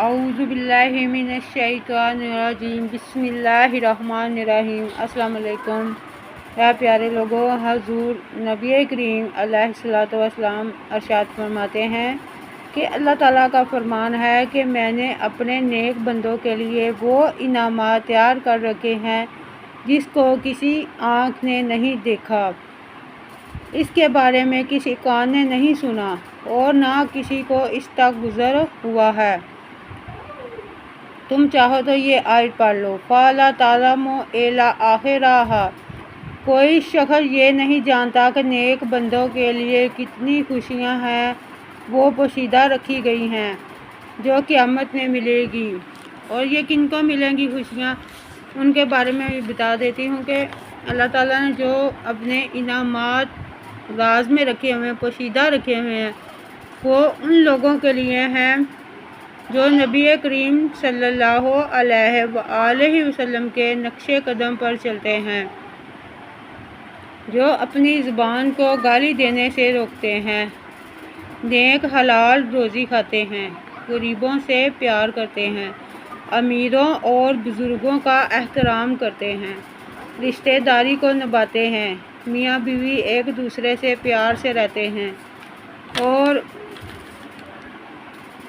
अऊज़ु बिल्लाहि मिनश्शैतानिर्रजीम बिस्मिल्लाहिर्रहमानिर्रहीम। अस्सलाम वालेकुम। या प्यारे लोगों, हज़ूर नबी करीम अलैहिस्सलातु वस्सलाम इरशाद फरमाते हैं कि अल्लाह ताला का फरमान है कि मैंने अपने नेक बंदों के लिए वो इनामात तैयार कर रखे हैं जिसको किसी आँख ने नहीं देखा, इसके बारे में किसी कान ने नहीं सुना और ना किसी को इस तक गुज़र हुआ है। तुम चाहो तो ये आयत पढ़ लो। फ़ला तालमु इला आखिरहा। कोई शख्स ये नहीं जानता कि नेक बंदों के लिए कितनी खुशियाँ हैं वो पोशीदा रखी गई हैं जो क़यामत में मिलेगी। और ये किन को मिलेंगी खुशियाँ, उनके बारे में भी बता देती हूँ कि अल्लाह ताला ने जो अपने इनामात राज में रखे हुए हैं, पोशीदा रखे हुए हैं, वो उन लोगों के लिए हैं जो नबी करीम सल्लल्लाहु अलैहि वसल्लम के नक्शे कदम पर चलते हैं, जो अपनी ज़ुबान को गाली देने से रोकते हैं, नेक हलाल रोज़ी खाते हैं, गरीबों से प्यार करते हैं, अमीरों और बुज़ुर्गों का एहतराम करते हैं, रिश्तेदारी को निभाते हैं, मियाँ बीवी एक दूसरे से प्यार से रहते हैं, और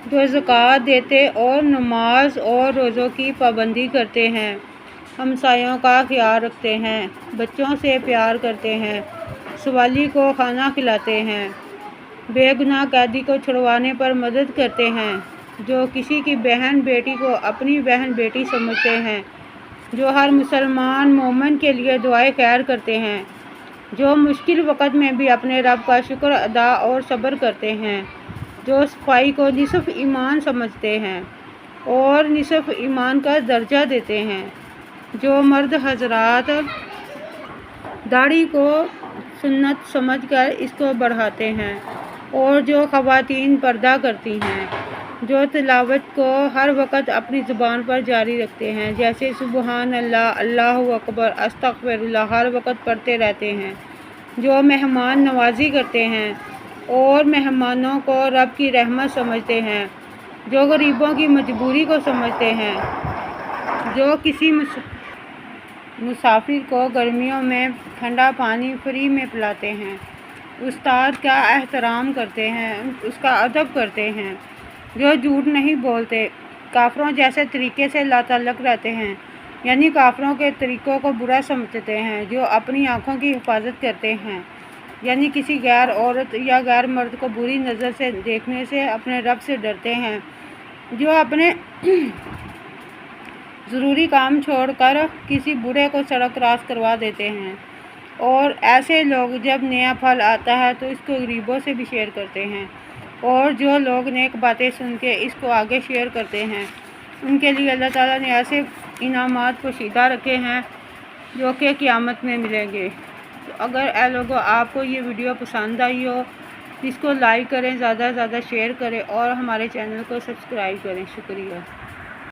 जो ज़कात देते और नमाज और रोज़ों की पाबंदी करते हैं, हमसायों का ख्याल रखते हैं, बच्चों से प्यार करते हैं, सवाली को खाना खिलाते हैं, बेगुनाह कैदी को छुड़वाने पर मदद करते हैं, जो किसी की बहन बेटी को अपनी बहन बेटी समझते हैं, जो हर मुसलमान मोमिन के लिए दुआए खैर करते हैं, जो मुश्किल वक़्त में भी अपने रब का शुक्र अदा और सब्र करते हैं, जो सफाई को निसफ़ ईमान समझते हैं और निसफ़ ईमान का दर्जा देते हैं, जो मर्द हजरात दाढ़ी को सुन्नत समझकर इसको बढ़ाते हैं और जो ख़वातीन पर्दा करती हैं, जो तिलावत को हर वक्त अपनी ज़ुबान पर जारी रखते हैं, जैसे सुबहान अल्लाह, अल्लाहु अकबर, अस्तग़फिरुल्लाह हर वक्त पढ़ते रहते हैं, जो मेहमान नवाजी करते हैं और मेहमानों को रब की रहमत समझते हैं, जो गरीबों की मजबूरी को समझते हैं, जो किसी मुसाफिर को गर्मियों में ठंडा पानी फ्री में पिलाते हैं, उस्ताद का एहतराम करते हैं, उसका अदब करते हैं, जो झूठ नहीं बोलते, काफरों जैसे तरीके से लातल्लुक़ रहते हैं, यानी काफरों के तरीक़ों को बुरा समझते हैं, जो अपनी आँखों की हिफाजत करते हैं, यानी किसी गैर औरत या गैर मर्द को बुरी नज़र से देखने से अपने रब से डरते हैं, जो अपने ज़रूरी काम छोड़कर किसी बूढ़े को सड़क क्रॉस करवा देते हैं, और ऐसे लोग जब नया फल आता है तो इसको गरीबों से भी शेयर करते हैं, और जो लोग नेक बातें सुन के इसको आगे शेयर करते हैं, उनके लिए अल्लाह ताला ने ऐसे इनामात पोशीदा रखे हैं जो कि क़यामत में मिलेंगे। तो अगर ऐ लोगों आपको ये वीडियो पसंद आई हो, इसको लाइक करें, ज़्यादा से ज़्यादा शेयर करें और हमारे चैनल को सब्सक्राइब करें। शुक्रिया।